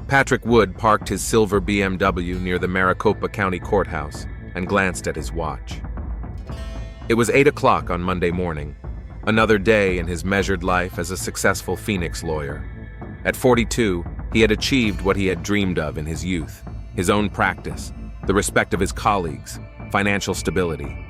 Patrick Wood parked his silver BMW near the Maricopa County Courthouse and glanced at his watch. It was 8 o'clock on Monday morning, another day in his measured life as a successful Phoenix lawyer. At 42, he had achieved what he had dreamed of in his youth: his own practice, the respect of his colleagues, financial stability.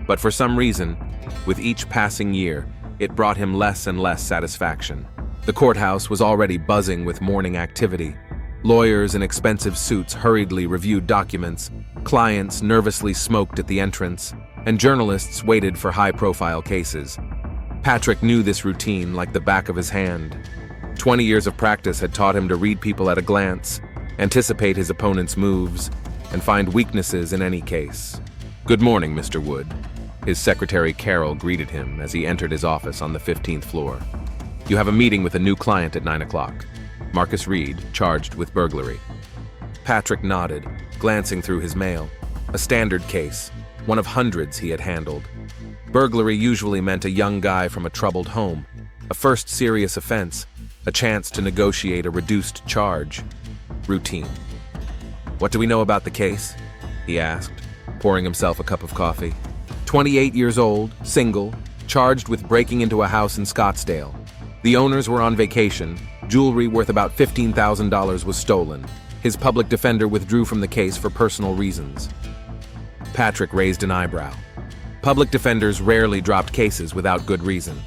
But for some reason, with each passing year, it brought him less and less satisfaction. The courthouse was already buzzing with morning activity. Lawyers in expensive suits hurriedly reviewed documents, clients nervously smoked at the entrance, and journalists waited for high-profile cases. Patrick knew this routine like the back of his hand. 20 years of practice had taught him to read people at a glance, anticipate his opponent's moves, and find weaknesses in any case. "Good morning, Mr. Wood." His secretary Carol greeted him as he entered his office on the 15th floor. "You have a meeting with a new client at 9 o'clock. Marcus Reed, charged with burglary." Patrick nodded, glancing through his mail. A standard case, one of hundreds he had handled. Burglary usually meant a young guy from a troubled home, a first serious offense, a chance to negotiate a reduced charge. Routine. "What do we know about the case?" he asked, pouring himself a cup of coffee. 28 years old, single, charged with breaking into a house in Scottsdale. The owners were on vacation. Jewelry worth about $15,000 was stolen. His public defender withdrew from the case for personal reasons. Patrick raised an eyebrow. Public defenders rarely dropped cases without good reason.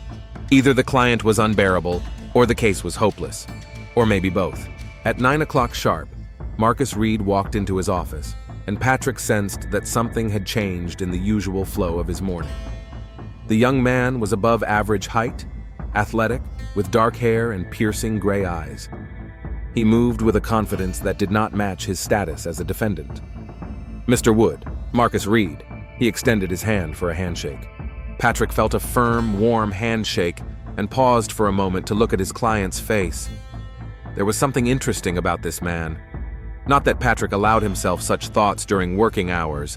Either the client was unbearable, or the case was hopeless. Or maybe both. At 9 o'clock sharp, Marcus Reed walked into his office, and Patrick sensed that something had changed in the usual flow of his morning. The young man was above average height, athletic, with dark hair and piercing gray eyes. He moved with a confidence that did not match his status as a defendant. "Mr. Wood, Marcus Reed." He extended his hand for a handshake. Patrick felt a firm, warm handshake and paused for a moment to look at his client's face. There was something interesting about this man. Not that Patrick allowed himself such thoughts during working hours,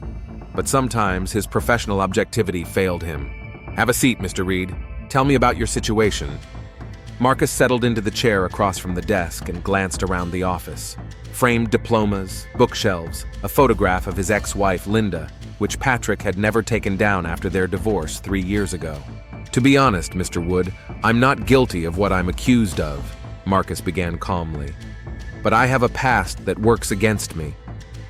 but sometimes his professional objectivity failed him. "Have a seat, Mr. Reed. Tell me about your situation." Marcus settled into the chair across from the desk and glanced around the office. Framed diplomas, bookshelves, a photograph of his ex-wife, Linda, which Patrick had never taken down after their divorce 3 years ago. "To be honest, Mr. Wood, I'm not guilty of what I'm accused of," Marcus began calmly. "But I have a past that works against me.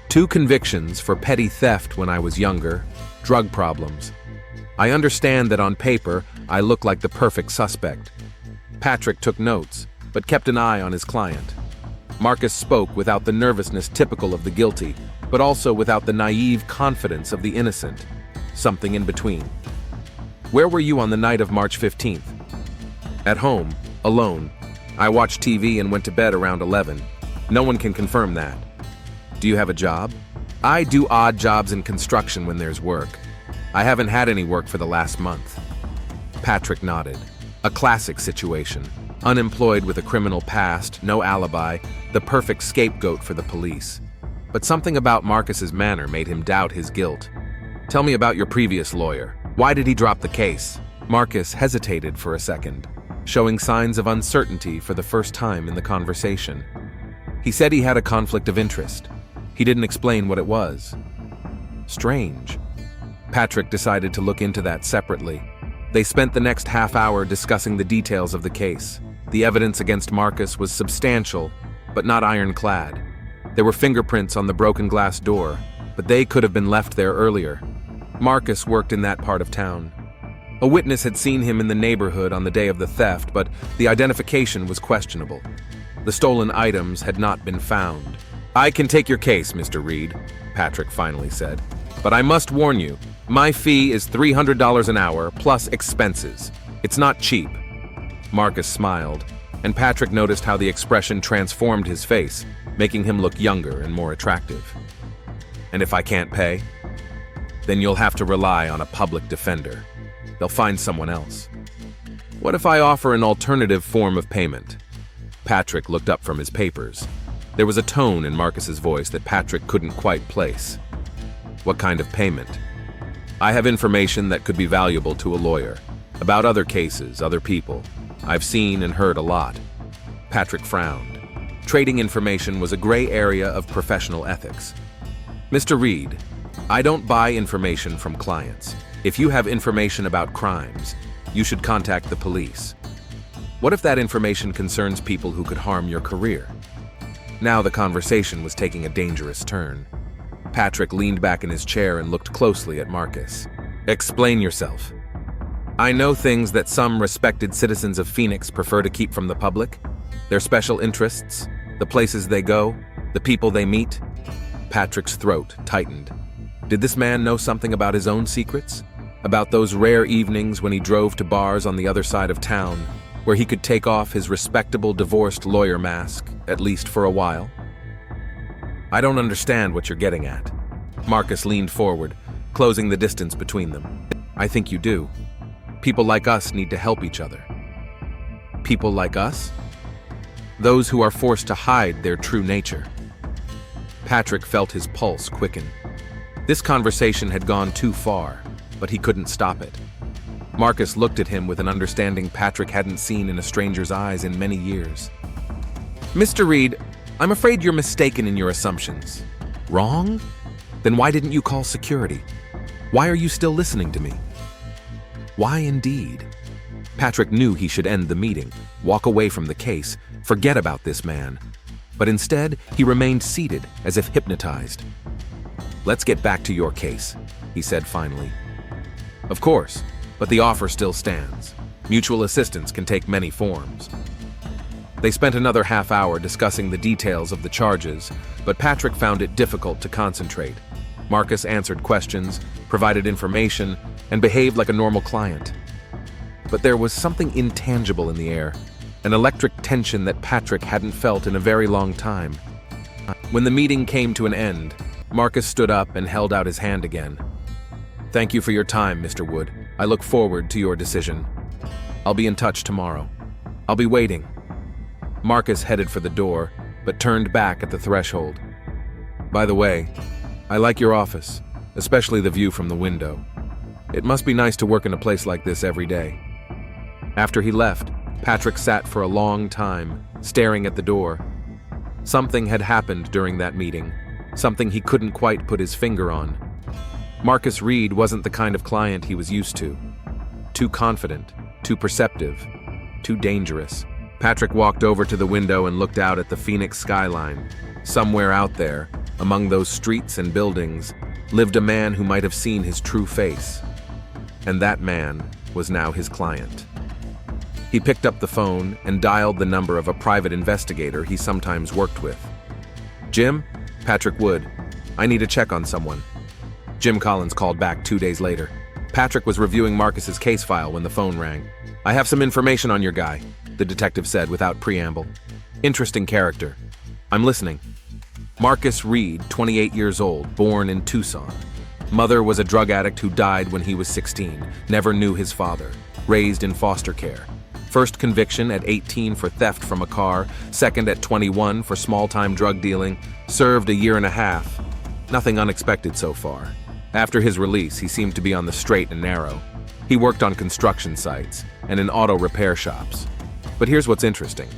2 convictions for petty theft when I was younger, drug problems. I understand that on paper, I look like the perfect suspect." Patrick took notes, but kept an eye on his client. Marcus spoke without the nervousness typical of the guilty, but also without the naive confidence of the innocent. Something in between. "Where were you on the night of March 15th? "At home, alone. I watched TV and went to bed around 11. No one can confirm that." "Do you have a job?" "I do odd jobs in construction when there's work. I haven't had any work for the last month." Patrick nodded. A classic situation. Unemployed with a criminal past, no alibi, the perfect scapegoat for the police. But something about Marcus's manner made him doubt his guilt. "Tell me about your previous lawyer. Why did he drop the case?" Marcus hesitated for a second, showing signs of uncertainty for the first time in the conversation. He said he had a conflict of interest. He didn't explain what it was. Strange. Patrick decided to look into that separately. They spent the next half hour discussing the details of the case. The evidence against Marcus was substantial, but not ironclad. There were fingerprints on the broken glass door, but they could have been left there earlier. Marcus worked in that part of town. A witness had seen him in the neighborhood on the day of the theft, but the identification was questionable. The stolen items had not been found. "I can take your case, Mr. Reed," Patrick finally said. "But I must warn you, my fee is $300 an hour plus expenses. It's not cheap." Marcus smiled, and Patrick noticed how the expression transformed his face, making him look younger and more attractive. "And if I can't pay? Then you'll have to rely on a public defender. They'll find someone else." "What if I offer an alternative form of payment?" Patrick looked up from his papers. There was a tone in Marcus's voice that Patrick couldn't quite place. "What kind of payment?" "I have information that could be valuable to a lawyer. About other cases, other people. I've seen and heard a lot." Patrick frowned. Trading information was a gray area of professional ethics. Mr. Reed, I don't buy information from clients. If you have information about crimes, you should contact the police. What if that information concerns people who could harm your career? Now the conversation was taking a dangerous turn. Patrick leaned back in his chair and looked closely at Marcus. Explain yourself. I know things that some respected citizens of Phoenix prefer to keep from the public. Their special interests, the places they go, the people they meet. Patrick's throat tightened. Did this man know something about his own secrets? About those rare evenings when he drove to bars on the other side of town, where he could take off his respectable divorced lawyer mask, at least for a while? I don't understand what you're getting at. Marcus leaned forward, closing the distance between them. I think you do. People like us need to help each other. People like us? Those who are forced to hide their true nature. Patrick felt his pulse quicken. This conversation had gone too far, but he couldn't stop it. Marcus looked at him with an understanding Patrick hadn't seen in a stranger's eyes in many years. Mr. Reed, I'm afraid you're mistaken in your assumptions. Wrong? Then why didn't you call security? Why are you still listening to me? Why indeed? Patrick knew he should end the meeting, walk away from the case, forget about this man. But instead, he remained seated, as if hypnotized. Let's get back to your case, he said finally. Of course, but the offer still stands. Mutual assistance can take many forms. They spent another half hour discussing the details of the charges, but Patrick found it difficult to concentrate. Marcus answered questions, provided information, and behaved like a normal client. But there was something intangible in the air, an electric tension that Patrick hadn't felt in a very long time. When the meeting came to an end, Marcus stood up and held out his hand again. Thank you for your time, Mr. Wood. I look forward to your decision. I'll be in touch tomorrow. I'll be waiting. Marcus headed for the door, but turned back at the threshold. By the way, I like your office, especially the view from the window. It must be nice to work in a place like this every day. After he left, Patrick sat for a long time, staring at the door. Something had happened during that meeting, something he couldn't quite put his finger on. Marcus Reed wasn't the kind of client he was used to. Too confident, too perceptive, too dangerous. Patrick walked over to the window and looked out at the Phoenix skyline. Somewhere out there, among those streets and buildings, lived a man who might have seen his true face. And that man was now his client. He picked up the phone and dialed the number of a private investigator he sometimes worked with. Jim? Patrick Wood. I need to check on someone. Jim Collins called back 2 days later. Patrick was reviewing Marcus's case file when the phone rang. I have some information on your guy, the detective said without preamble. Interesting character. I'm listening. Marcus Reed, 28 years old, born in Tucson. Mother was a drug addict who died when he was 16, never knew his father, raised in foster care. First conviction at 18 for theft from a car, second at 21 for small-time drug dealing, served a year and a half. Nothing unexpected so far. After his release, he seemed to be on the straight and narrow. He worked on construction sites and in auto repair shops. But here's what's interesting.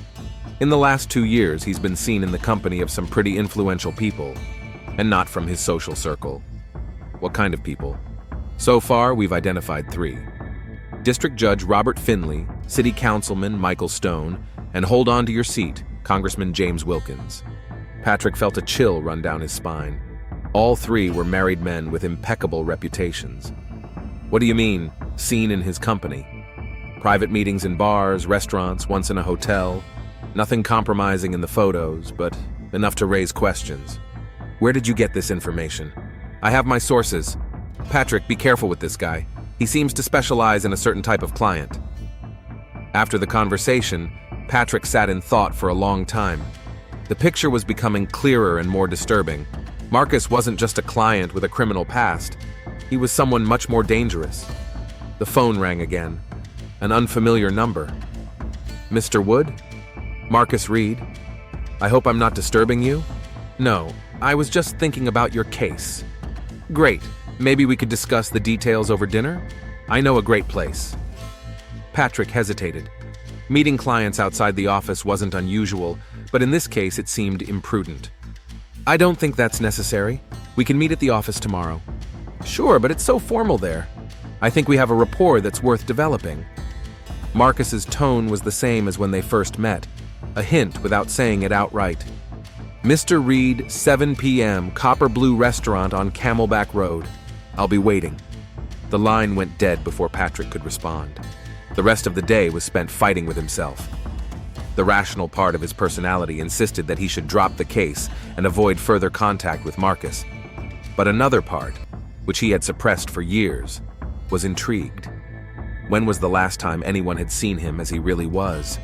In the last 2 years, he's been seen in the company of some pretty influential people, and not from his social circle. What kind of people? So far, we've identified 3. District Judge Robert Finley, City Councilman Michael Stone, and hold on to your seat, Congressman James Wilkins. Patrick felt a chill run down his spine. All 3 were married men with impeccable reputations. What do you mean, seen in his company? Private meetings in bars, restaurants, once in a hotel. Nothing compromising in the photos, but enough to raise questions. Where did you get this information? I have my sources. Patrick, be careful with this guy. He seems to specialize in a certain type of client. After the conversation, Patrick sat in thought for a long time. The picture was becoming clearer and more disturbing. Marcus wasn't just a client with a criminal past. He was someone much more dangerous. The phone rang again. An unfamiliar number. Mr. Wood? Marcus Reed? I hope I'm not disturbing you? No, I was just thinking about your case. Great. Maybe we could discuss the details over dinner? I know a great place. Patrick hesitated. Meeting clients outside the office wasn't unusual, but in this case it seemed imprudent. "I don't think that's necessary. We can meet at the office tomorrow." "Sure, but it's so formal there. I think we have a rapport that's worth developing." Marcus's tone was the same as when they first met, a hint without saying it outright. "Mr. Reed, 7 p.m., Copper Blue Restaurant on Camelback Road. I'll be waiting." The line went dead before Patrick could respond. The rest of the day was spent fighting with himself. The rational part of his personality insisted that he should drop the case and avoid further contact with Marcus. But another part, which he had suppressed for years, was intrigued. When was the last time anyone had seen him as he really was?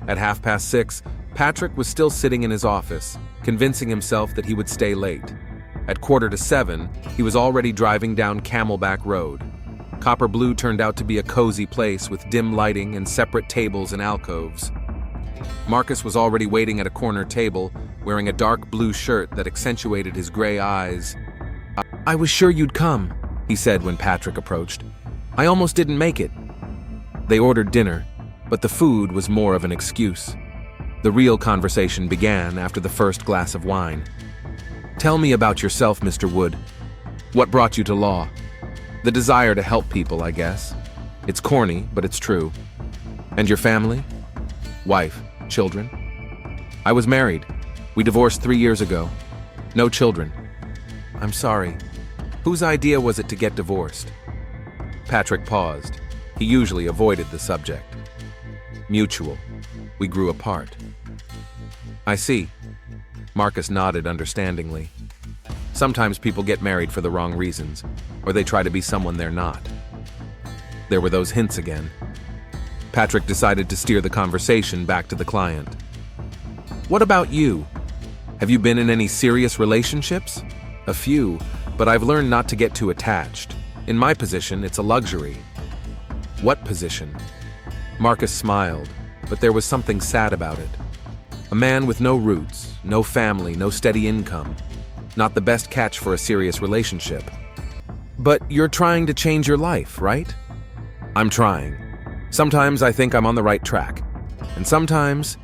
At 6:30, Patrick was still sitting in his office, convincing himself that he would stay late. At 6:45, he was already driving down Camelback Road. Copper Blue turned out to be a cozy place with dim lighting and separate tables and alcoves. Marcus was already waiting at a corner table, wearing a dark blue shirt that accentuated his gray eyes. "I was sure you'd come," he said when Patrick approached. "I almost didn't make it." They ordered dinner, but the food was more of an excuse. The real conversation began after the first glass of wine. "Tell me about yourself, Mr. Wood. What brought you to law?" "The desire to help people, I guess. It's corny, but it's true." "And your family?" "Wife, children." "I was married. We divorced 3 years ago. No children." "I'm sorry. Whose idea was it to get divorced?" Patrick paused. He usually avoided the subject. "Mutual. We grew apart." "I see." Marcus nodded understandingly. Sometimes people get married for the wrong reasons, or they try to be someone they're not. There were those hints again. Patrick decided to steer the conversation back to the client. "What about you? Have you been in any serious relationships?" "A few, but I've learned not to get too attached. In my position, it's a luxury." "What position?" Marcus smiled, but there was something sad about it. A man with no roots, no family, no steady income. Not the best catch for a serious relationship. "But you're trying to change your life, right?" "I'm trying. Sometimes I think I'm on the right track. And sometimes..."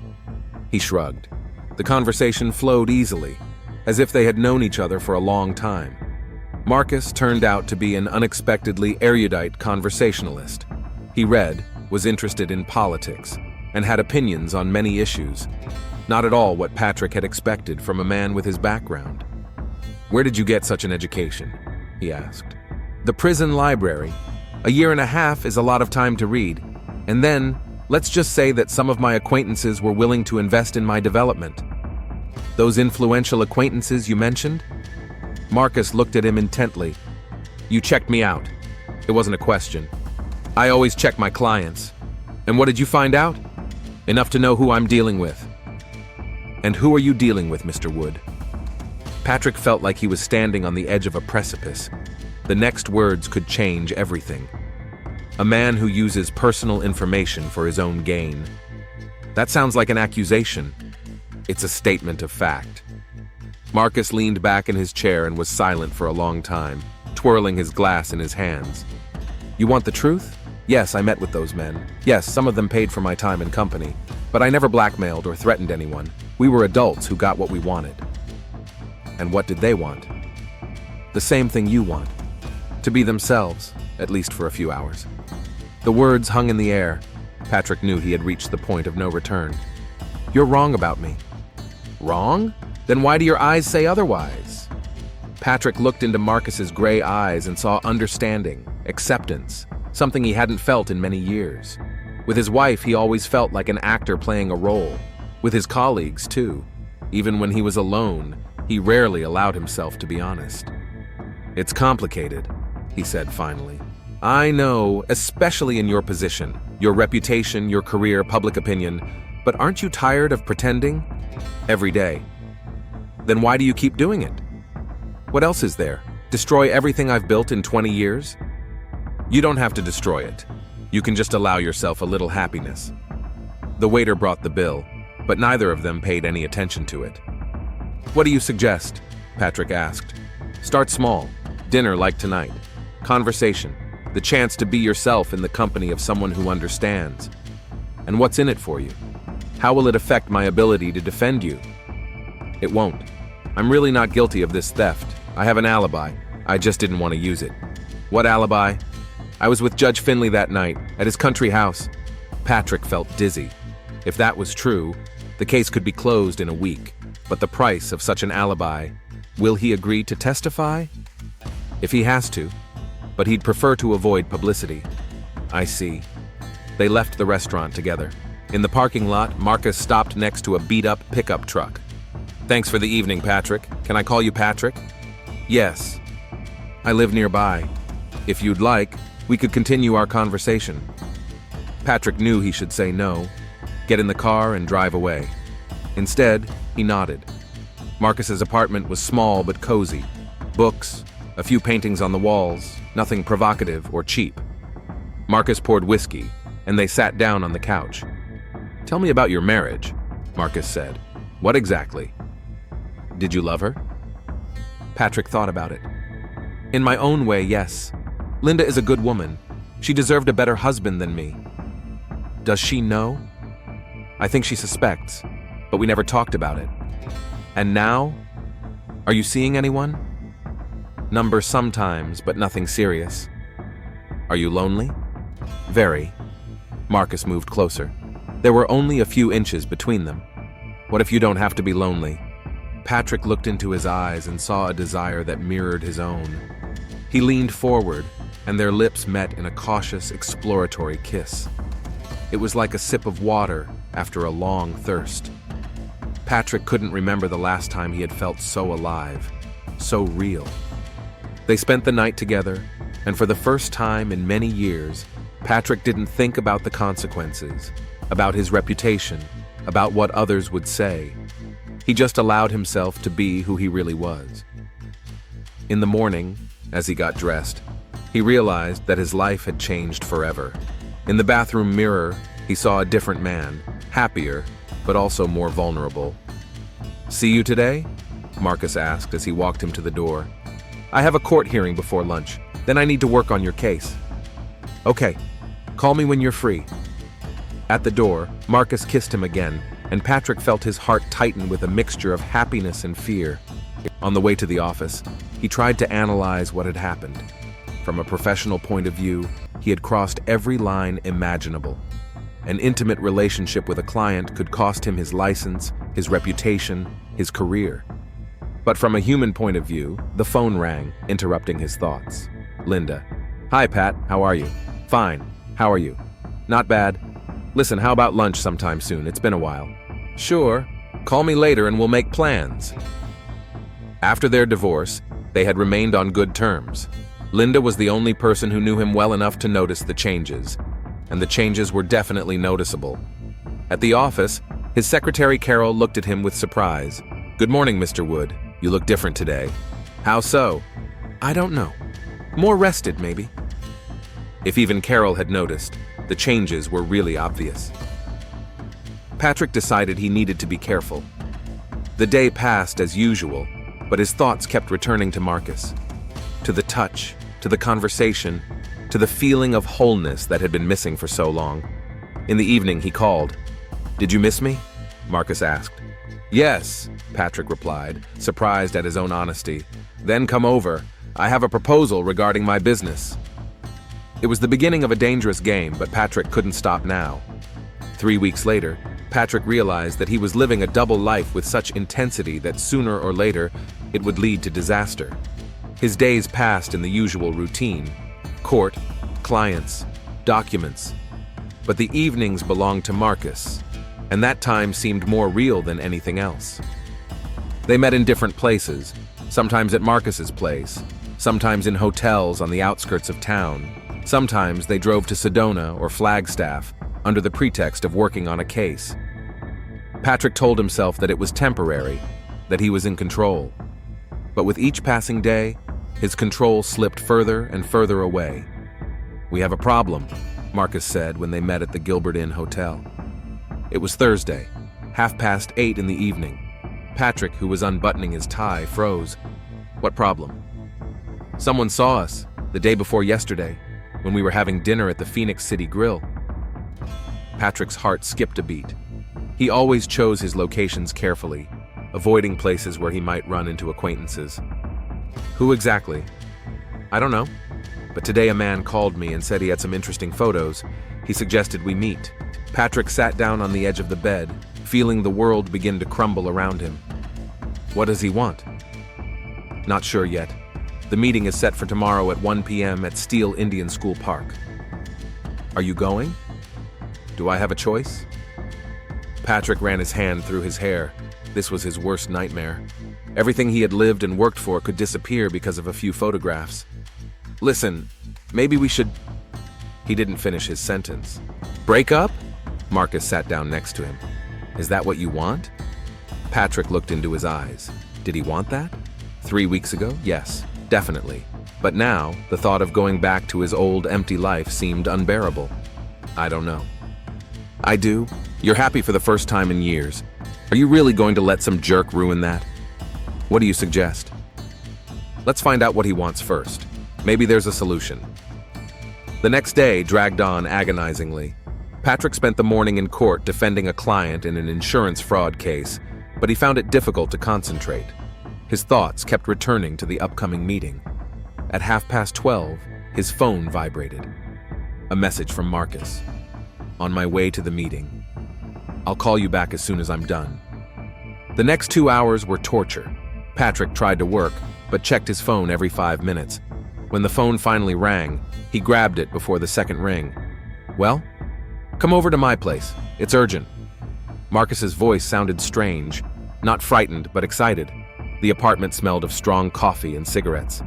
He shrugged. The conversation flowed easily, as if they had known each other for a long time. Marcus turned out to be an unexpectedly erudite conversationalist. He read, was interested in politics, and had opinions on many issues. Not at all what Patrick had expected from a man with his background. "Where did you get such an education?" he asked. "The prison library. A year and a half is a lot of time to read. And then, let's just say that some of my acquaintances were willing to invest in my development." "Those influential acquaintances you mentioned?" Marcus looked at him intently. "You checked me out." It wasn't a question. "I always check my clients." "And what did you find out?" "Enough to know who I'm dealing with." "And who are you dealing with, Mr. Wood?" Patrick felt like he was standing on the edge of a precipice. The next words could change everything. A man who uses personal information for his own gain. That sounds like an accusation. It's a statement of fact. Marcus leaned back in his chair and was silent for a long time, twirling his glass in his hands. "You want the truth? Yes, I met with those men. Yes, some of them paid for my time and company. But I never blackmailed or threatened anyone. We were adults who got what we wanted." "And what did they want?" "The same thing you want. To be themselves, at least for a few hours." The words hung in the air. Patrick knew he had reached the point of no return. "You're wrong about me." "Wrong? Then why do your eyes say otherwise?" Patrick looked into Marcus's gray eyes and saw understanding, acceptance, something he hadn't felt in many years. With his wife, he always felt like an actor playing a role. With his colleagues, too. Even when he was alone, he rarely allowed himself to be honest. "It's complicated," he said finally. "I know, especially in your position, your reputation, your career, public opinion, but aren't you tired of pretending? Every day. Then why do you keep doing it? What else is there? Destroy everything I've built in 20 years? You don't have to destroy it. You can just allow yourself a little happiness." The waiter brought the bill, but neither of them paid any attention to it. "What do you suggest?" Patrick asked. "Start small. Dinner like tonight. Conversation. The chance to be yourself in the company of someone who understands. And what's in it for you?" How will it affect my ability to defend you? It won't. I'm really not guilty of this theft. I have an alibi. I just didn't want to use it. What alibi? I was with Judge Finley that night, at his country house. Patrick felt dizzy. If that was true, the case could be closed in a week. But the price of such an alibi, will he agree to testify? If he has to, but he'd prefer to avoid publicity. I see. They left the restaurant together. In the parking lot, Marcus stopped next to a beat-up pickup truck. Thanks for the evening, Patrick. Can I call you Patrick? Yes. I live nearby. If you'd like, we could continue our conversation. Patrick knew he should say no, get in the car and drive away. Instead, he nodded. Marcus's apartment was small but cozy. Books, a few paintings on the walls, nothing provocative or cheap. Marcus poured whiskey, and they sat down on the couch. Tell me about your marriage, Marcus said. What exactly? Did you love her? Patrick thought about it. In my own way, yes. Linda is a good woman. She deserved a better husband than me. Does she know? I think she suspects, but we never talked about it. And now? Are you seeing anyone? Numbers sometimes, but nothing serious. Are you lonely? Very. Marcus moved closer. There were only a few inches between them. What if you don't have to be lonely? Patrick looked into his eyes and saw a desire that mirrored his own. He leaned forward, and their lips met in a cautious, exploratory kiss. It was like a sip of water after a long thirst. Patrick couldn't remember the last time he had felt so alive, so real. They spent the night together, and for the first time in many years, Patrick didn't think about the consequences, about his reputation, about what others would say. He just allowed himself to be who he really was. In the morning, as he got dressed, he realized that his life had changed forever. In the bathroom mirror, he saw a different man, happier, but also more vulnerable. See you today? Marcus asked as he walked him to the door. I have a court hearing before lunch. Then I need to work on your case. Okay, call me when you're free. At the door, Marcus kissed him again, and Patrick felt his heart tighten with a mixture of happiness and fear. On the way to the office, he tried to analyze what had happened. From a professional point of view, he had crossed every line imaginable. An intimate relationship with a client could cost him his license, his reputation, his career. But from a human point of view, the phone rang, interrupting his thoughts. Linda. Hi, Pat. How are you? Fine. How are you? Not bad. Listen, how about lunch sometime soon? It's been a while. Sure. Call me later and we'll make plans. After their divorce, they had remained on good terms. Linda was the only person who knew him well enough to notice the changes, and the changes were definitely noticeable. At the office, his secretary Carol looked at him with surprise. Good morning, Mr. Wood. You look different today. How so? I don't know. More rested, maybe. If even Carol had noticed, the changes were really obvious. Patrick decided he needed to be careful. The day passed as usual, but his thoughts kept returning to Marcus. To the touch, to the conversation, to the feeling of wholeness that had been missing for so long. In the evening, he called. Did you miss me? Marcus asked. Yes, Patrick replied, surprised at his own honesty. Then come over. I have a proposal regarding my business. It was the beginning of a dangerous game, but Patrick couldn't stop now. 3 weeks later, Patrick realized that he was living a double life with such intensity that sooner or later, it would lead to disaster. His days passed in the usual routine: court, clients, documents. But the evenings belonged to Marcus, and that time seemed more real than anything else. They met in different places, sometimes at Marcus's place, sometimes in hotels on the outskirts of town. Sometimes they drove to Sedona or Flagstaff under the pretext of working on a case. Patrick told himself that it was temporary, that he was in control. But with each passing day, his control slipped further and further away. We have a problem, Marcus said when they met at the Gilbert Inn Hotel. It was Thursday, 8:30 in the evening. Patrick, who was unbuttoning his tie, froze. What problem? Someone saw us the day before yesterday when we were having dinner at the Phoenix City Grill. Patrick's heart skipped a beat. He always chose his locations carefully, avoiding places where he might run into acquaintances. Who exactly? I don't know. But today a man called me and said he had some interesting photos. He suggested we meet. Patrick sat down on the edge of the bed, feeling the world begin to crumble around him. What does he want? Not sure yet. The meeting is set for tomorrow at 1 p.m. at Steele Indian School Park. Are you going? Do I have a choice? Patrick ran his hand through his hair. This was his worst nightmare. Everything he had lived and worked for could disappear because of a few photographs. Listen, maybe we should... He didn't finish his sentence. Break up? Marcus sat down next to him. Is that what you want? Patrick looked into his eyes. Did he want that? 3 weeks ago? Yes, definitely. But now, the thought of going back to his old, empty life seemed unbearable. I don't know. I do. You're happy for the first time in years. Are you really going to let some jerk ruin that? What do you suggest? Let's find out what he wants first. Maybe there's a solution. The next day dragged on agonizingly. Patrick spent the morning in court defending a client in an insurance fraud case, but he found it difficult to concentrate. His thoughts kept returning to the upcoming meeting. At 12:30, his phone vibrated. A message from Marcus. On my way to the meeting. I'll call you back as soon as I'm done. The next 2 hours were torture. Patrick tried to work, but checked his phone every 5 minutes. When the phone finally rang, he grabbed it before the second ring. Well? Come over to my place. It's urgent. Marcus's voice sounded strange, not frightened, but excited. The apartment smelled of strong coffee and cigarettes.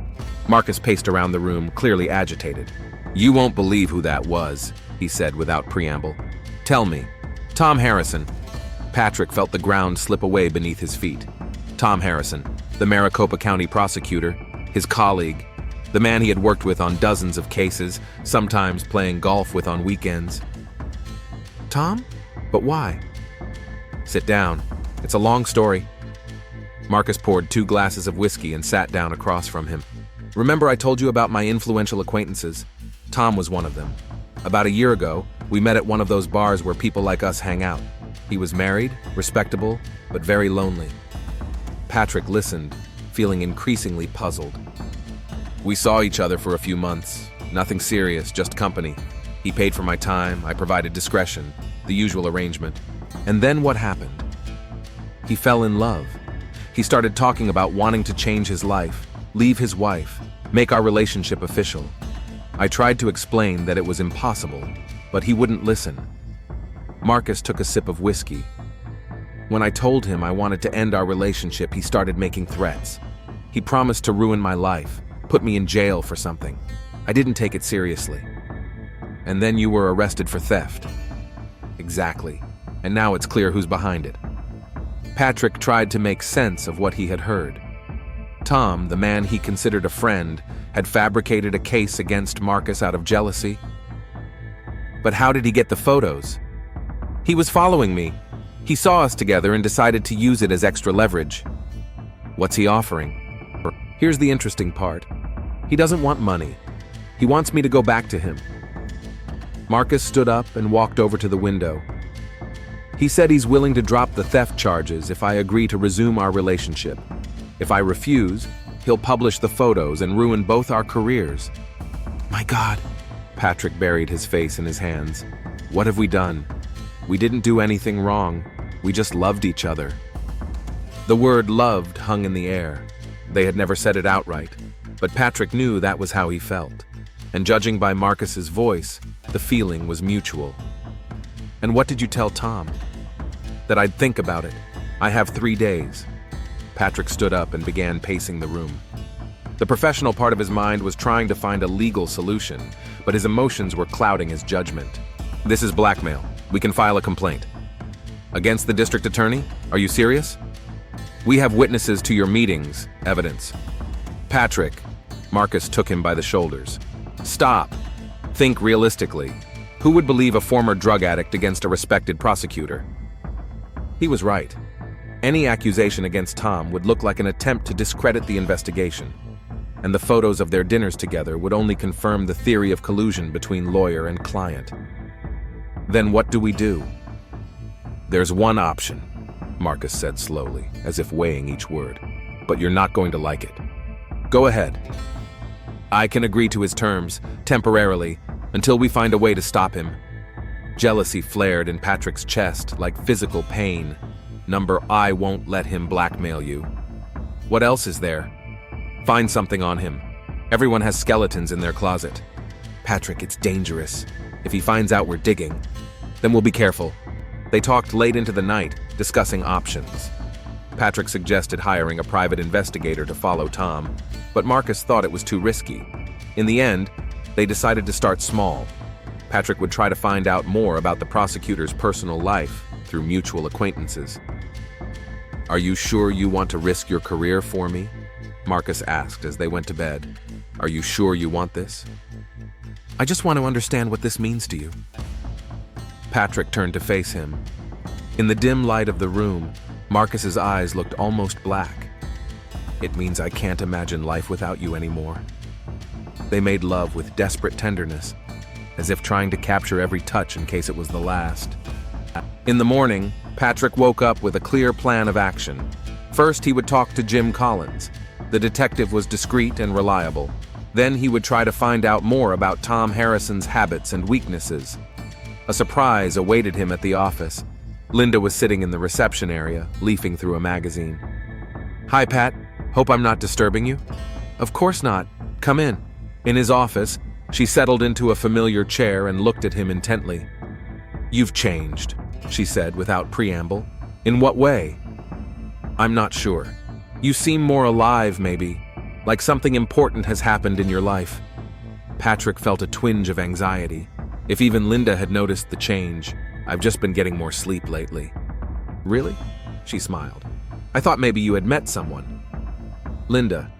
Marcus paced around the room, clearly agitated. You won't believe who that was, he said without preamble. Tell me. Tom Harrison. Patrick felt the ground slip away beneath his feet. Tom Harrison, the Maricopa County prosecutor, his colleague, the man he had worked with on dozens of cases, sometimes playing golf with on weekends. Tom? But why? Sit down. It's a long story. Marcus poured 2 glasses of whiskey and sat down across from him. Remember I told you about my influential acquaintances? Tom was one of them. About a year ago, we met at one of those bars where people like us hang out. He was married, respectable, but very lonely. Patrick listened, feeling increasingly puzzled. We saw each other for a few months. Nothing serious, just company. He paid for my time, I provided discretion, the usual arrangement. And then what happened? He fell in love. He started talking about wanting to change his life, leave his wife, make our relationship official. I tried to explain that it was impossible, but he wouldn't listen. Marcus took a sip of whiskey. When I told him I wanted to end our relationship, he started making threats. He promised to ruin my life, put me in jail for something. I didn't take it seriously. And then you were arrested for theft. Exactly. And now it's clear who's behind it. Patrick tried to make sense of what he had heard. Tom, the man he considered a friend, had fabricated a case against Marcus out of jealousy. But how did he get the photos? He was following me. He saw us together and decided to use it as extra leverage. What's he offering? Here's the interesting part. He doesn't want money. He wants me to go back to him. Marcus stood up and walked over to the window. He said he's willing to drop the theft charges if I agree to resume our relationship. If I refuse, he'll publish the photos and ruin both our careers. My God. Patrick buried his face in his hands. What have we done? We didn't do anything wrong. We just loved each other. The word loved hung in the air. They had never said it outright, but Patrick knew that was how he felt. And judging by Marcus's voice, the feeling was mutual. And what did you tell Tom? That I'd think about it. I have 3 days. Patrick stood up and began pacing the room. The professional part of his mind was trying to find a legal solution, but his emotions were clouding his judgment. This is blackmail. We can file a complaint. Against the district attorney? Are you serious? We have witnesses to your meetings, evidence. Patrick, Marcus took him by the shoulders. Stop. Think realistically. Who would believe a former drug addict against a respected prosecutor? He was right. Any accusation against Tom would look like an attempt to discredit the investigation, and the photos of their dinners together would only confirm the theory of collusion between lawyer and client. Then what do we do? There's one option, Marcus said slowly, as if weighing each word. But you're not going to like it. Go ahead. I can agree to his terms, temporarily, until we find a way to stop him. Jealousy flared in Patrick's chest like physical pain. Number, I won't let him blackmail you. What else is there? Find something on him. Everyone has skeletons in their closet. Patrick, it's dangerous. If he finds out we're digging, then we'll be careful. They talked late into the night, discussing options. Patrick suggested hiring a private investigator to follow Tom, but Marcus thought it was too risky. In the end, they decided to start small. Patrick would try to find out more about the prosecutor's personal life through mutual acquaintances. Are you sure you want to risk your career for me? Marcus asked as they went to bed. Are you sure you want this? I just want to understand what this means to you. Patrick turned to face him. In the dim light of the room, Marcus's eyes looked almost black. It means I can't imagine life without you anymore. They made love with desperate tenderness, as if trying to capture every touch in case it was the last. In the morning, Patrick woke up with a clear plan of action. First, he would talk to Jim Collins. The detective was discreet and reliable. Then he would try to find out more about Tom Harrison's habits and weaknesses. A surprise awaited him at the office. Linda was sitting in the reception area, leafing through a magazine. Hi, Pat. Hope I'm not disturbing you? Of course not. Come in. In his office, she settled into a familiar chair and looked at him intently. You've changed, she said without preamble. In what way? I'm not sure. You seem more alive, maybe, like something important has happened in your life. Patrick felt a twinge of anxiety. If even Linda had noticed the change, I've just been getting more sleep lately. Really? She smiled. I thought maybe you had met someone. Linda,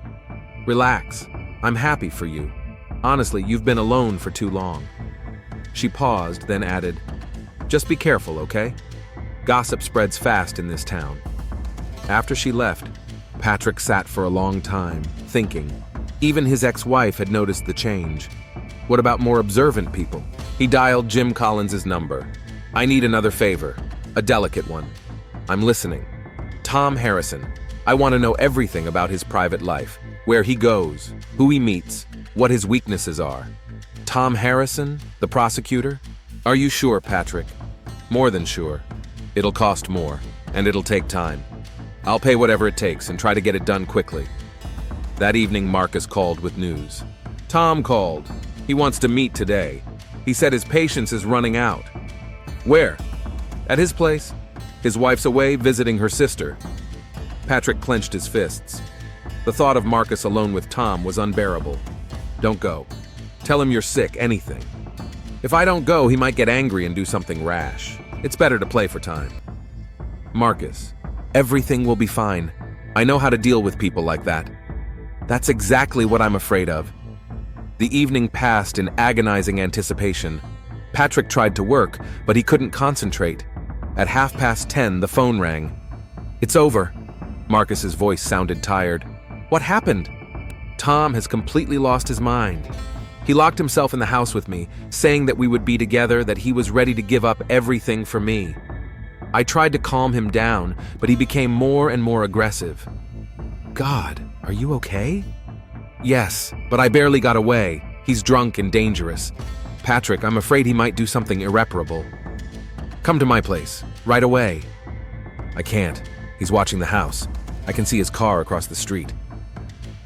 relax. I'm happy for you. Honestly, you've been alone for too long. She paused, then added, just be careful, okay? Gossip spreads fast in this town. After she left, Patrick sat for a long time, thinking. Even his ex-wife had noticed the change. What about more observant people? He dialed Jim Collins's number. I need another favor, a delicate one. I'm listening. Tom Harrison. I want to know everything about his private life, where he goes, who he meets, what his weaknesses are. Tom Harrison, the prosecutor? Are you sure, Patrick? More than sure. It'll cost more, and it'll take time. I'll pay whatever it takes and try to get it done quickly. That evening, Marcus called with news. Tom called. He wants to meet today. He said his patience is running out. Where? At his place. His wife's away visiting her sister. Patrick clenched his fists. The thought of Marcus alone with Tom was unbearable. Don't go. Tell him you're sick, anything. If I don't go, he might get angry and do something rash. It's better to play for time. Marcus, everything will be fine. I know how to deal with people like that. That's exactly what I'm afraid of. The evening passed in agonizing anticipation. Patrick tried to work, but he couldn't concentrate. At 10:30, the phone rang. It's over. Marcus's voice sounded tired. What happened? Tom has completely lost his mind. He locked himself in the house with me, saying that we would be together, that he was ready to give up everything for me. I tried to calm him down, but he became more and more aggressive. God, are you okay? Yes, but I barely got away. He's drunk and dangerous. Patrick, I'm afraid he might do something irreparable. Come to my place, right away. I can't. He's watching the house. I can see his car across the street.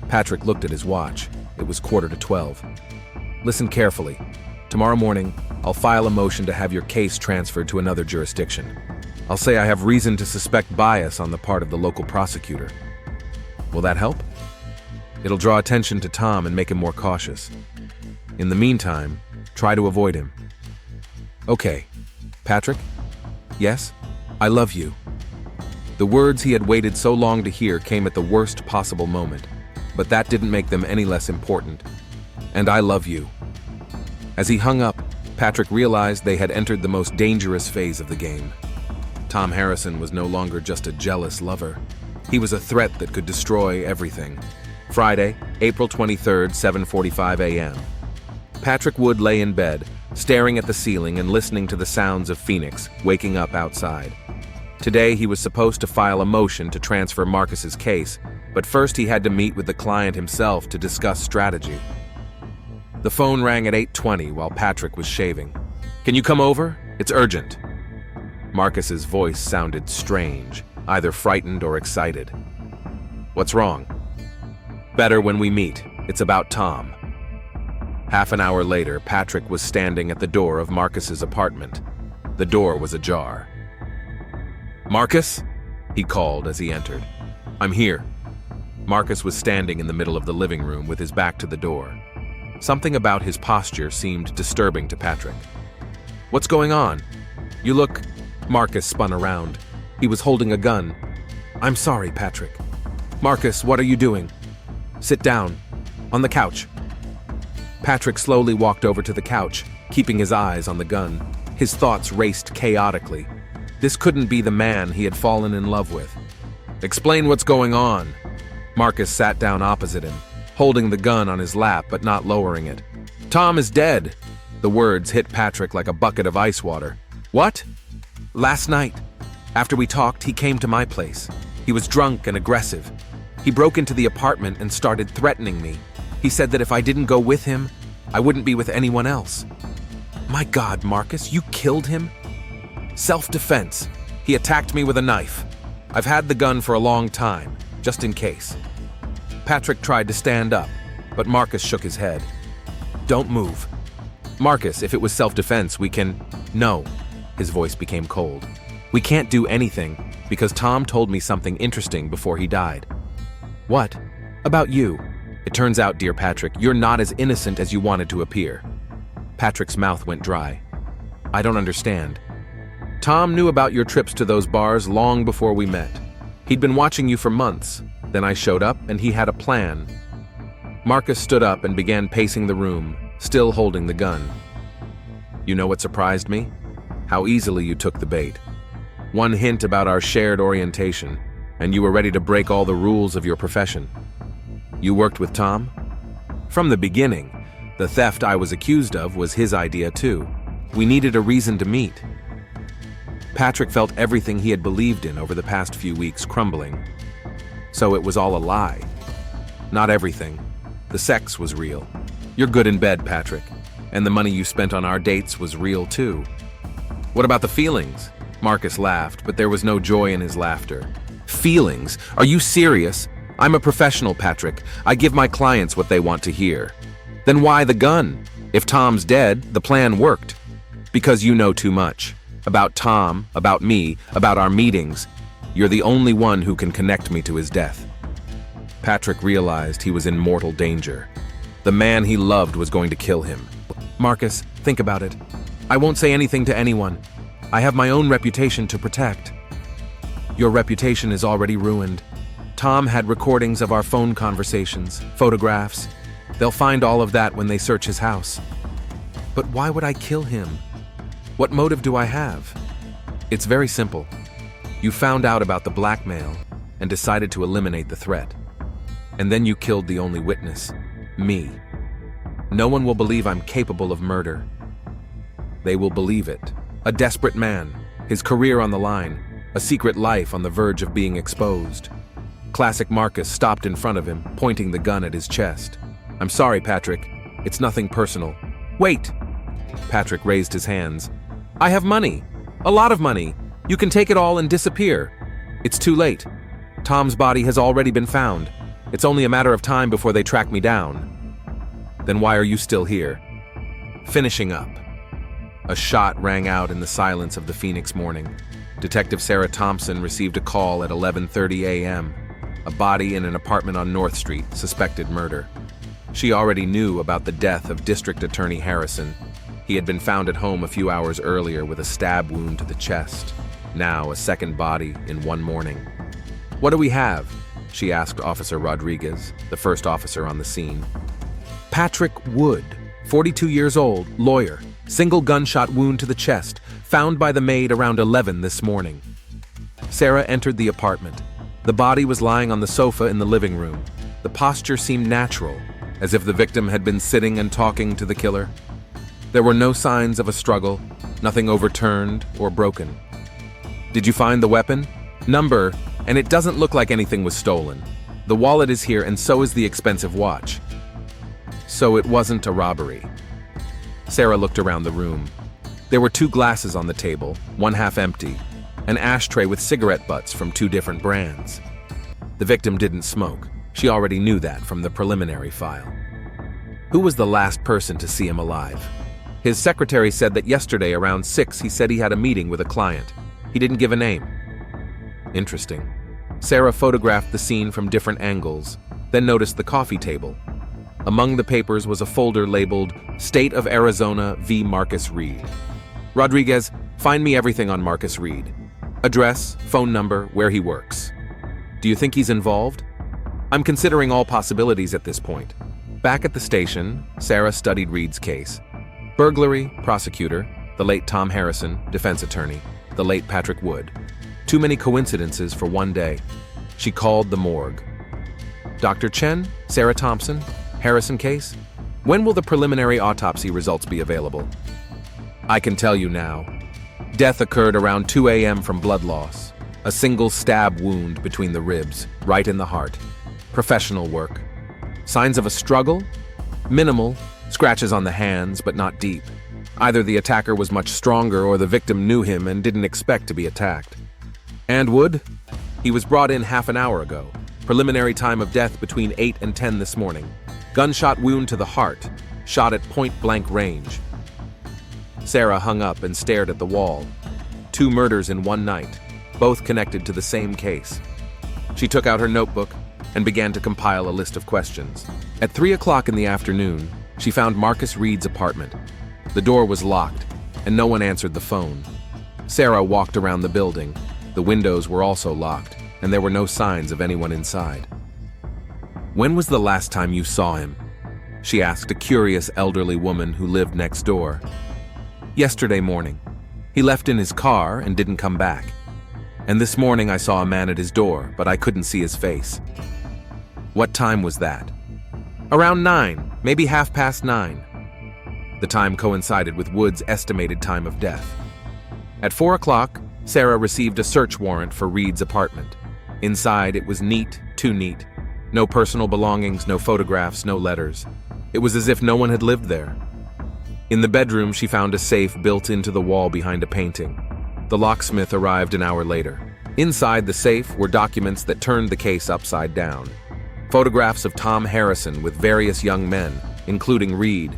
Patrick looked at his watch. It was 11:45. Listen carefully. Tomorrow morning, I'll file a motion to have your case transferred to another jurisdiction. I'll say I have reason to suspect bias on the part of the local prosecutor. Will that help? It'll draw attention to Tom and make him more cautious. In the meantime, try to avoid him. Okay. Patrick? Yes? I love you. The words he had waited so long to hear came at the worst possible moment, but that didn't make them any less important. And I love you. As he hung up, Patrick realized they had entered the most dangerous phase of the game. Tom Harrison was no longer just a jealous lover. He was a threat that could destroy everything. Friday, April 23rd, 7:45 a.m. Patrick Wood lay in bed, staring at the ceiling and listening to the sounds of Phoenix waking up outside. Today, he was supposed to file a motion to transfer Marcus's case, but first he had to meet with the client himself to discuss strategy. The phone rang at 8:20 while Patrick was shaving. "Can you come over? It's urgent." Marcus's voice sounded strange, either frightened or excited. "What's wrong?" "Better when we meet. It's about Tom." Half an hour later, Patrick was standing at the door of Marcus's apartment. The door was ajar. "Marcus?" he called as he entered. "I'm here." Marcus was standing in the middle of the living room with his back to the door. Something about his posture seemed disturbing to Patrick. "What's going on? You look—" Marcus spun around. He was holding a gun. "I'm sorry, Patrick." "Marcus, what are you doing?" "Sit down. On the couch." Patrick slowly walked over to the couch, keeping his eyes on the gun. His thoughts raced chaotically. This couldn't be the man he had fallen in love with. "Explain what's going on." Marcus sat down opposite him, holding the gun on his lap but not lowering it. "Tom is dead." The words hit Patrick like a bucket of ice water. "What?" "Last night, after we talked, he came to my place. He was drunk and aggressive. He broke into the apartment and started threatening me. He said that if I didn't go with him, I wouldn't be with anyone else." "My God, Marcus, you killed him?" "Self-defense. He attacked me with a knife. I've had the gun for a long time, just in case." Patrick tried to stand up, but Marcus shook his head. "Don't move." "Marcus, if it was self-defense, we can—" "No." His voice became cold. "We can't do anything because Tom told me something interesting before he died." "What?" "About you. It turns out, dear Patrick, you're not as innocent as you wanted to appear." Patrick's mouth went dry. "I don't understand." "Tom knew about your trips to those bars long before we met. He'd been watching you for months. Then I showed up and he had a plan." Marcus stood up and began pacing the room, still holding the gun. "You know what surprised me? How easily you took the bait. One hint about our shared orientation, and you were ready to break all the rules of your profession. You worked with Tom?" "From the beginning. The theft I was accused of was his idea too. We needed a reason to meet." Patrick felt everything he had believed in over the past few weeks crumbling. So it was all a lie. "Not everything. The sex was real. You're good in bed, Patrick. And the money you spent on our dates was real too." "What about the feelings?" Marcus laughed, but there was no joy in his laughter. "Feelings? Are you serious? I'm a professional, Patrick. I give my clients what they want to hear." "Then why the gun? If Tom's dead, the plan worked." "Because you know too much. About Tom, about me, about our meetings. You're the only one who can connect me to his death." Patrick realized he was in mortal danger. The man he loved was going to kill him. "Marcus, think about it. I won't say anything to anyone. I have my own reputation to protect." "Your reputation is already ruined. Tom had recordings of our phone conversations, photographs. They'll find all of that when they search his house." "But why would I kill him? What motive do I have?" "It's very simple. You found out about the blackmail and decided to eliminate the threat. And then you killed the only witness, me. No one will believe I'm capable of murder. They will believe it. A desperate man, his career on the line, a secret life on the verge of being exposed." Classic Marcus stopped in front of him, pointing the gun at his chest. "I'm sorry, Patrick. It's nothing personal." "Wait!" Patrick raised his hands. "I have money. A lot of money. You can take it all and disappear. It's too late. Tom's body has already been found. It's only a matter of time before they track me down." "Then why are you still here?" "Finishing up." A shot rang out in the silence of the Phoenix morning. Detective Sarah Thompson received a call at 11:30 a.m. A body in an apartment on North Street, suspected murder. She already knew about the death of District Attorney Harrison. He had been found at home a few hours earlier with a stab wound to the chest. Now a second body in one morning. "What do we have?" she asked Officer Rodriguez, the first officer on the scene. "Patrick Wood, 42 years old, lawyer, single gunshot wound to the chest, found by the maid around 11 this morning." Sarah entered the apartment. The body was lying on the sofa in the living room. The posture seemed natural, as if the victim had been sitting and talking to the killer. There were no signs of a struggle, nothing overturned or broken. Did you find the weapon? Number, and it doesn't look like anything was stolen. The wallet is here and so is the expensive watch. So it wasn't a robbery. Sarah looked around the room. There were 2 glasses on the table, one half empty, an ashtray with cigarette butts from 2 different brands. The victim didn't smoke. She already knew that from the preliminary file. Who was the last person to see him alive? His secretary said that yesterday around 6 he said he had a meeting with a client. He didn't give a name. Interesting. Sarah photographed the scene from different angles, then noticed the coffee table. Among the papers was a folder labeled State of Arizona v. Marcus Reed. Rodriguez, find me everything on Marcus Reed. Address, phone number, where he works. Do you think he's involved? I'm considering all possibilities at this point. Back at the station, Sarah studied Reed's case. Burglary, prosecutor, the late Tom Harrison, defense attorney, the late Patrick Wood. Too many coincidences for one day. She called the morgue. Dr. Chen, Sarah Thompson, Harrison case? When will the preliminary autopsy results be available? I can tell you now. Death occurred around 2 a.m. from blood loss. A single stab wound between the ribs, right in the heart. Professional work. Signs of a struggle? Minimal. Scratches on the hands, but not deep. Either the attacker was much stronger or the victim knew him and didn't expect to be attacked. And Wood? He was brought in half an hour ago. Preliminary time of death between 8 and 10 this morning. Gunshot wound to the heart, shot at point-blank range. Sarah hung up and stared at the wall. 2 murders in one night, both connected to the same case. She took out her notebook and began to compile a list of questions. At 3 o'clock in the afternoon, she found Marcus Reed's apartment. The door was locked, and no one answered the phone. Sarah walked around the building. The windows were also locked, and there were no signs of anyone inside. When was the last time you saw him? She asked a curious elderly woman who lived next door. Yesterday morning. He left in his car and didn't come back. And this morning I saw a man at his door, but I couldn't see his face. What time was that? Around 9, maybe 9:30. The time coincided with Wood's estimated time of death. At 4 o'clock, Sarah received a search warrant for Reed's apartment. Inside, it was neat, too neat. No personal belongings, no photographs, no letters. It was as if no one had lived there. In the bedroom, she found a safe built into the wall behind a painting. The locksmith arrived an hour later. Inside the safe were documents that turned the case upside down. Photographs of Tom Harrison with various young men, including Reed,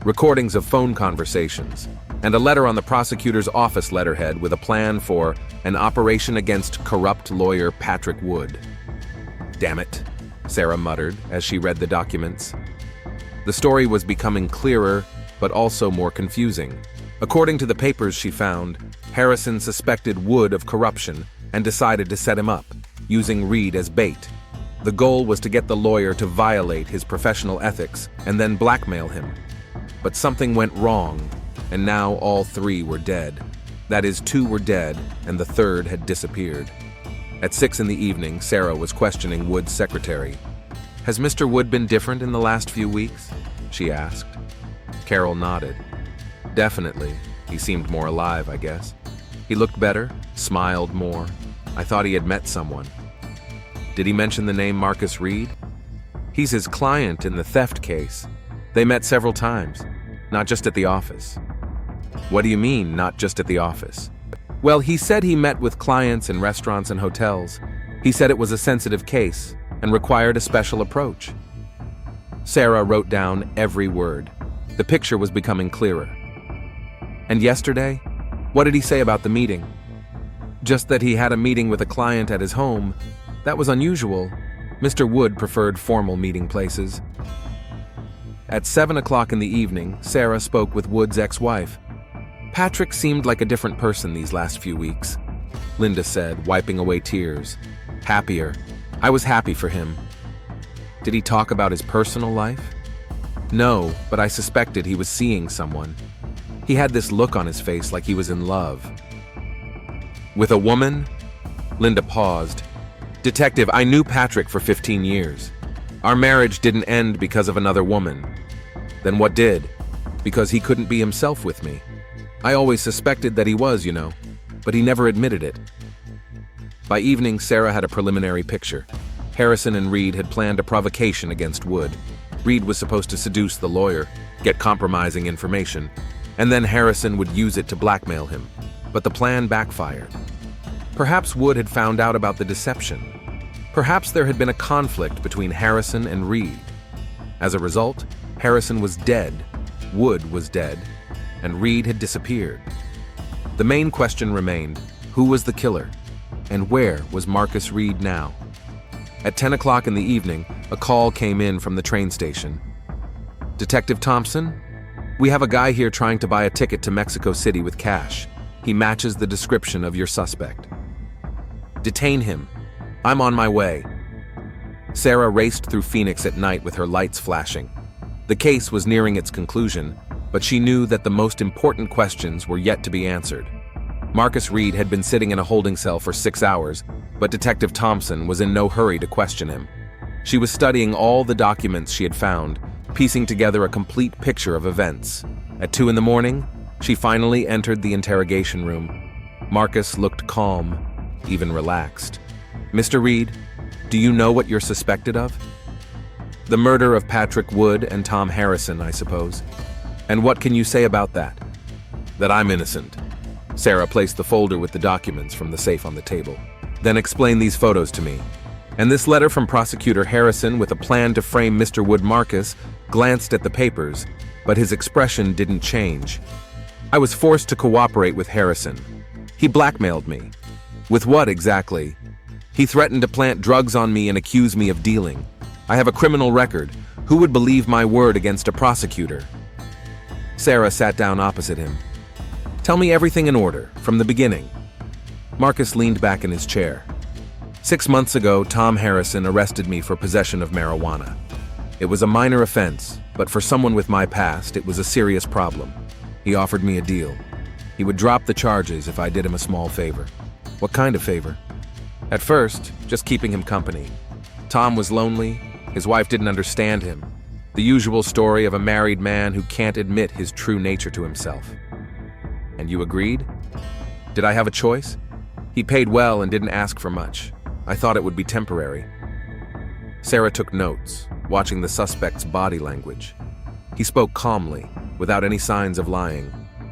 recordings of phone conversations, and a letter on the prosecutor's office letterhead with a plan for an operation against corrupt lawyer Patrick Wood. Damn it, Sarah muttered as she read the documents. The story was becoming clearer, but also more confusing. According to the papers she found, Harrison suspected Wood of corruption and decided to set him up, using Reed as bait. The goal was to get the lawyer to violate his professional ethics and then blackmail him. But something went wrong, and now all 3 were dead. That is, 2 were dead, and the 3rd had disappeared. At 6 in the evening, Sarah was questioning Wood's secretary. "Has Mr. Wood been different in the last few weeks?" she asked. Carol nodded. "Definitely. He seemed more alive, I guess. He looked better, smiled more. I thought he had met someone." "Did he mention the name Marcus Reed?" "He's his client in the theft case. They met several times, not just at the office." "What do you mean, not just at the office?" "Well, he said he met with clients in restaurants and hotels. He said it was a sensitive case and required a special approach." Sarah wrote down every word. The picture was becoming clearer. "And yesterday? What did he say about the meeting?" "Just that he had a meeting with a client at his home. That was unusual. Mr. Wood preferred formal meeting places." At 7 o'clock in the evening, Sarah spoke with Wood's ex-wife. "Patrick seemed like a different person these last few weeks," Linda said, wiping away tears. "Happier. I was happy for him." "Did he talk about his personal life?" "No, but I suspected he was seeing someone. He had this look on his face like he was in love." "With a woman?" Linda paused. "Detective, I knew Patrick for 15 years. Our marriage didn't end because of another woman. Then what did? Because he couldn't be himself with me. I always suspected that he was, but he never admitted it. By evening, Sarah had a preliminary picture. Harrison and Reed had planned a provocation against Wood. Reed was supposed to seduce the lawyer, get compromising information, and then Harrison would use it to blackmail him. But the plan backfired. Perhaps Wood had found out about the deception. Perhaps there had been a conflict between Harrison and Reed. As a result, Harrison was dead, Wood was dead, and Reed had disappeared. The main question remained, who was the killer? And where was Marcus Reed now? At 10 o'clock in the evening, a call came in from the train station. Detective Thompson? We have a guy here trying to buy a ticket to Mexico City with cash. He matches the description of your suspect. Detain him. I'm on my way. Sarah raced through Phoenix at night with her lights flashing. The case was nearing its conclusion, but she knew that the most important questions were yet to be answered. Marcus Reed had been sitting in a holding cell for 6 hours, but Detective Thompson was in no hurry to question him. She was studying all the documents she had found, piecing together a complete picture of events. At 2 in the morning, she finally entered the interrogation room. Marcus looked calm, even relaxed. Mr. Reed, do you know what you're suspected of? The murder of Patrick Wood and Tom Harrison, I suppose. And what can you say about that? That I'm innocent. Sarah placed the folder with the documents from the safe on the table. Then explain these photos to me. And this letter from Prosecutor Harrison with a plan to frame Mr. Wood. Marcus glanced at the papers, but his expression didn't change. I was forced to cooperate with Harrison. He blackmailed me. With what exactly? He threatened to plant drugs on me and accuse me of dealing. I have a criminal record. Who would believe my word against a prosecutor? Sarah sat down opposite him. Tell me everything in order, from the beginning. Marcus leaned back in his chair. 6 months ago, Tom Harrison arrested me for possession of marijuana. It was a minor offense, but for someone with my past, it was a serious problem. He offered me a deal. He would drop the charges if I did him a small favor. What kind of favor? At first, just keeping him company. Tom was lonely. His wife didn't understand him. The usual story of a married man who can't admit his true nature to himself. And you agreed? Did I have a choice? He paid well and didn't ask for much. I thought it would be temporary. Sarah took notes, watching the suspect's body language. He spoke calmly, without any signs of lying,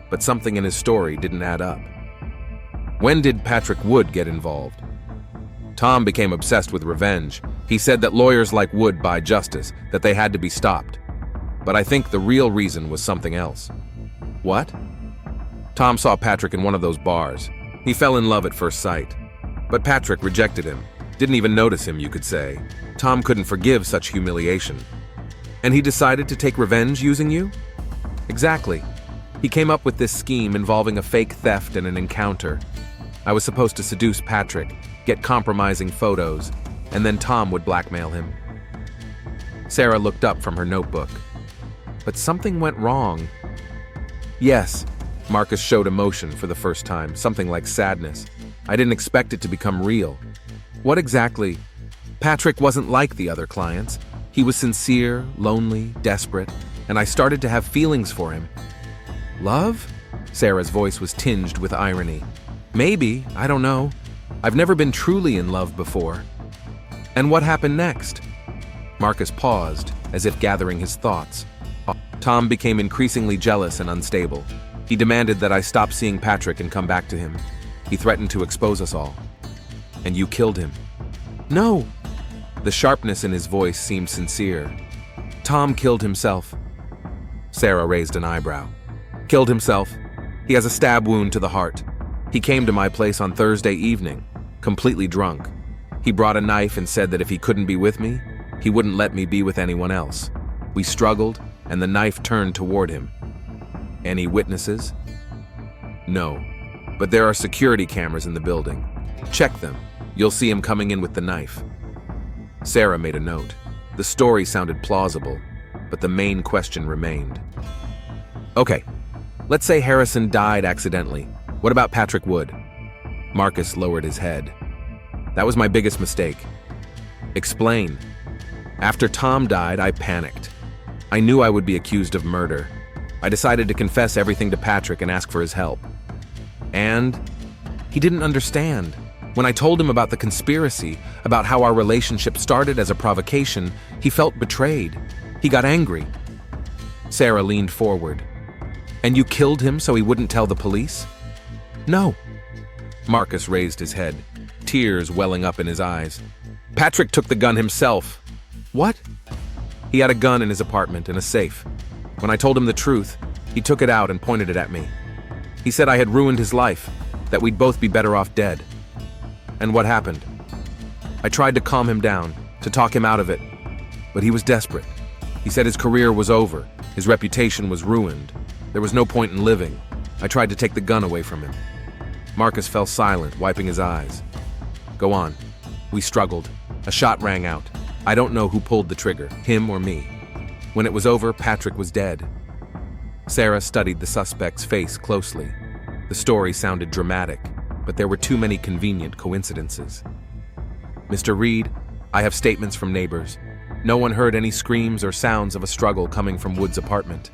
but something in his story didn't add up. When did Patrick Wood get involved? Tom became obsessed with revenge. He said that lawyers like Wood buy justice, that they had to be stopped. But I think the real reason was something else. What? Tom saw Patrick in one of those bars. He fell in love at first sight. But Patrick rejected him. Didn't even notice him, you could say. Tom couldn't forgive such humiliation. And he decided to take revenge using you? Exactly. He came up with this scheme involving a fake theft and an encounter. I was supposed to seduce Patrick, get compromising photos, and then Tom would blackmail him. Sarah looked up from her notebook. But something went wrong. Yes. Marcus showed emotion for the first time, something like sadness. I didn't expect it to become real. What exactly? Patrick wasn't like the other clients. He was sincere, lonely, desperate, and I started to have feelings for him. Love? Sarah's voice was tinged with irony. Maybe, I don't know. I've never been truly in love before. And what happened next? Marcus paused, as if gathering his thoughts. Tom became increasingly jealous and unstable. He demanded that I stop seeing Patrick and come back to him. He threatened to expose us all. And you killed him. No! The sharpness in his voice seemed sincere. Tom killed himself. Sarah raised an eyebrow. Killed himself. He has a stab wound to the heart. He came to my place on Thursday evening, completely drunk. He brought a knife and said that if he couldn't be with me, he wouldn't let me be with anyone else. We struggled, and the knife turned toward him. Any witnesses? No, but there are security cameras in the building. Check them. You'll see him coming in with the knife. Sarah made a note. The story sounded plausible, but the main question remained. Okay, let's say Harrison died accidentally. What about Patrick Wood? Marcus lowered his head. That was my biggest mistake. Explain. After Tom died, I panicked. I knew I would be accused of murder. I decided to confess everything to Patrick and ask for his help. And he didn't understand. When I told him about the conspiracy, about how our relationship started as a provocation, he felt betrayed. He got angry. Sarah leaned forward. And you killed him so he wouldn't tell the police? No. Marcus raised his head, tears welling up in his eyes. Patrick took the gun himself. What? He had a gun in his apartment in a safe. When I told him the truth, he took it out and pointed it at me. He said I had ruined his life, that we'd both be better off dead. And what happened? I tried to calm him down, to talk him out of it, but he was desperate. He said his career was over, his reputation was ruined. There was no point in living. I tried to take the gun away from him. Marcus fell silent, wiping his eyes. Go on. We struggled. A shot rang out. I don't know who pulled the trigger, him or me. When it was over, Patrick was dead. Sarah studied the suspect's face closely. The story sounded dramatic, but there were too many convenient coincidences. Mr. Reed, I have statements from neighbors. No one heard any screams or sounds of a struggle coming from Wood's apartment.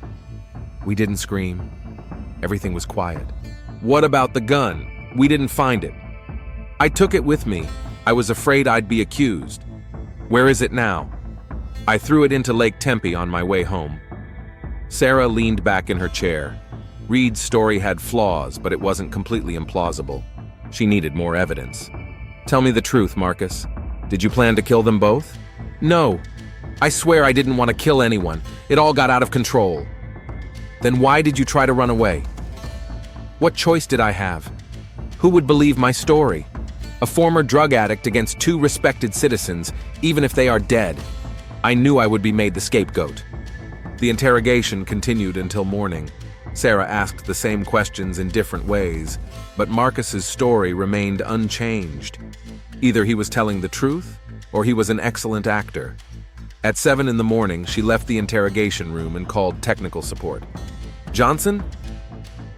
We didn't scream. Everything was quiet. What about the gun? We didn't find it. I took it with me. I was afraid I'd be accused. Where is it now? I threw it into Lake Tempe on my way home. Sarah leaned back in her chair. Reed's story had flaws, but it wasn't completely implausible. She needed more evidence. Tell me the truth, Marcus. Did you plan to kill them both? No. I swear I didn't want to kill anyone. It all got out of control. Then why did you try to run away? What choice did I have? Who would believe my story? A former drug addict against two respected citizens, even if they are dead. I knew I would be made the scapegoat. The interrogation continued until morning. Sarah asked the same questions in different ways, but Marcus's story remained unchanged. Either he was telling the truth, or he was an excellent actor. At 7 in the morning, she left the interrogation room and called technical support. Johnson?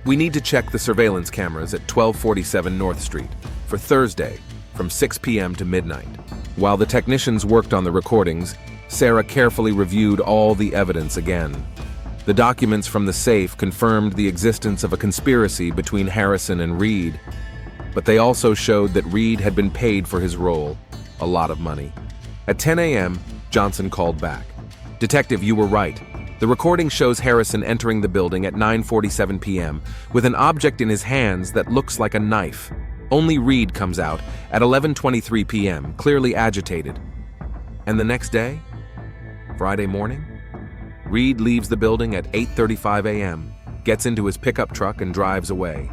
We need to check the surveillance cameras at 1247 North Street for Thursday from 6 p.m. to midnight. While the technicians worked on the recordings, Sarah carefully reviewed all the evidence again. The documents from the safe confirmed the existence of a conspiracy between Harrison and Reed, but they also showed that Reed had been paid for his role, a lot of money. At 10 a.m., Johnson called back. Detective, you were right. The recording shows Harrison entering the building at 9:47 p.m. with an object in his hands that looks like a knife. Only Reed comes out at 11:23 p.m., clearly agitated. And the next day, Friday morning, Reed leaves the building at 8:35 a.m., gets into his pickup truck and drives away.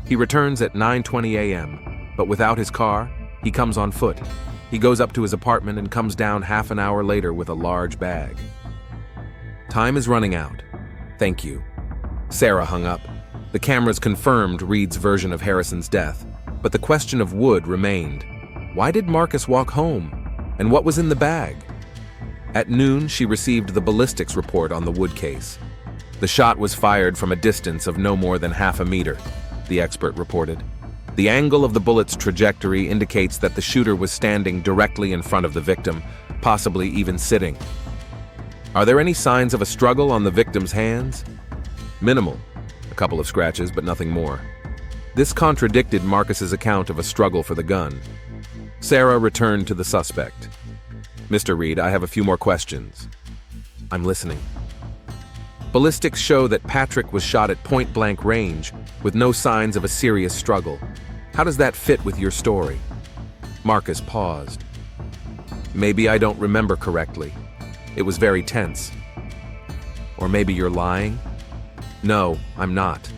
He returns at 9:20 a.m., but without his car, he comes on foot. He goes up to his apartment and comes down half an hour later with a large bag. Time is running out. Thank you. Sarah hung up. The cameras confirmed Reed's version of Harrison's death, but the question of Wood remained. Why did Marcus walk home? And what was in the bag? At noon, she received the ballistics report on the Wood case. The shot was fired from a distance of no more than half a meter, the expert reported. The angle of the bullet's trajectory indicates that the shooter was standing directly in front of the victim, possibly even sitting. Are there any signs of a struggle on the victim's hands? Minimal. A couple of scratches, but nothing more. This contradicted Marcus's account of a struggle for the gun. Sarah returned to the suspect. Mr. Reed, I have a few more questions. I'm listening. Ballistics show that Patrick was shot at point-blank range, with no signs of a serious struggle. How does that fit with your story? Marcus paused. Maybe I don't remember correctly. It was very tense. Or maybe you're lying? No, I'm not.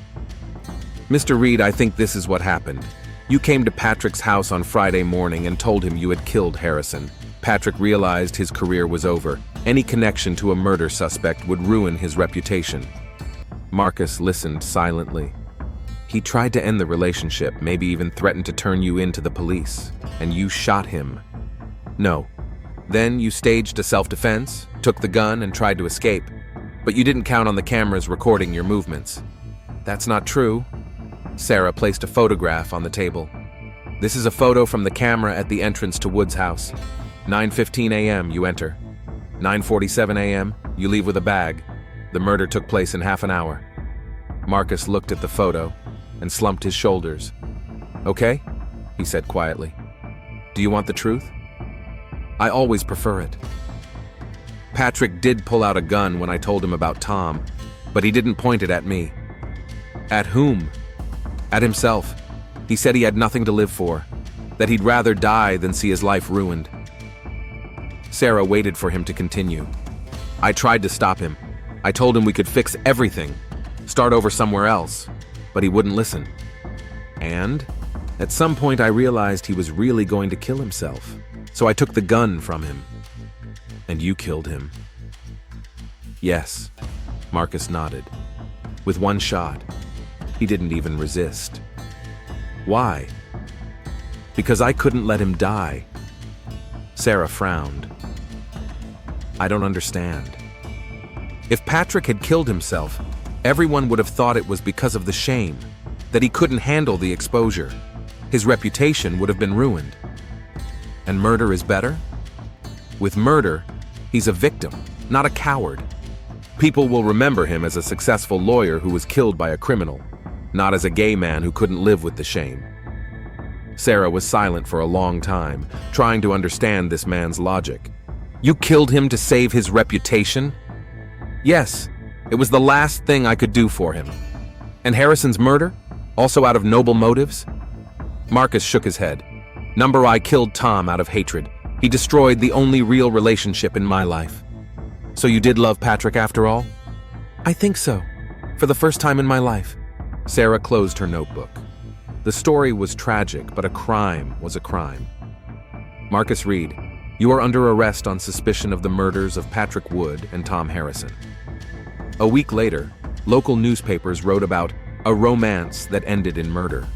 Mr. Reed, I think this is what happened. You came to Patrick's house on Friday morning and told him you had killed Harrison. Patrick realized his career was over. Any connection to a murder suspect would ruin his reputation. Marcus listened silently. He tried to end the relationship, maybe even threatened to turn you in to the police, and you shot him. No. Then you staged a self-defense, took the gun, and tried to escape. But you didn't count on the cameras recording your movements. That's not true. Sarah placed a photograph on the table. This is a photo from the camera at the entrance to Wood's house. 9:15 a.m. you enter. 9:47 a.m. you leave with a bag. The murder took place in half an hour. Marcus looked at the photo and slumped his shoulders. Okay, he said quietly. Do you want the truth? I always prefer it. Patrick did pull out a gun when I told him about Tom, but he didn't point it at me. At whom? At himself. He said he had nothing to live for, that he'd rather die than see his life ruined. Sarah waited for him to continue. I tried to stop him. I told him we could fix everything, start over somewhere else, but he wouldn't listen. And at some point I realized he was really going to kill himself, so I took the gun from him. And you killed him. Yes, Marcus nodded. With one shot. He didn't even resist. Why? Because I couldn't let him die. Sarah frowned. I don't understand. If Patrick had killed himself, everyone would have thought it was because of the shame, that he couldn't handle the exposure. His reputation would have been ruined. And murder is better? With murder, he's a victim, not a coward. People will remember him as a successful lawyer who was killed by a criminal, not as a gay man who couldn't live with the shame. Sarah was silent for a long time, trying to understand this man's logic. You killed him to save his reputation? Yes, it was the last thing I could do for him. And Harrison's murder? Also out of noble motives? Marcus shook his head. Number I killed Tom out of hatred. He destroyed the only real relationship in my life. So you did love Patrick after all? I think so. For the first time in my life. Sarah closed her notebook. The story was tragic, but a crime was a crime. Marcus Reed, you are under arrest on suspicion of the murders of Patrick Wood and Tom Harrison. A week later, local newspapers wrote about a romance that ended in murder.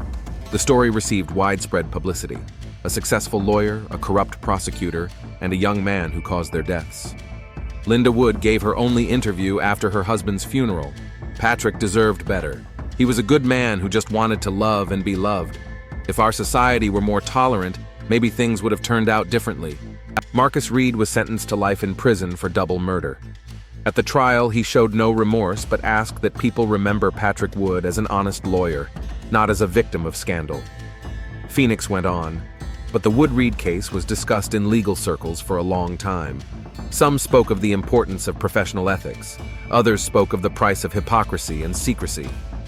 The story received widespread publicity. A successful lawyer, a corrupt prosecutor, and a young man who caused their deaths. Linda Wood gave her only interview after her husband's funeral. Patrick deserved better. He was a good man who just wanted to love and be loved. If our society were more tolerant, maybe things would have turned out differently. Marcus Reed was sentenced to life in prison for double murder. At the trial, he showed no remorse but asked that people remember Patrick Wood as an honest lawyer, not as a victim of scandal. Phoenix went on, but the Wood-Reed case was discussed in legal circles for a long time. Some spoke of the importance of professional ethics. Others spoke of the price of hypocrisy and secrecy.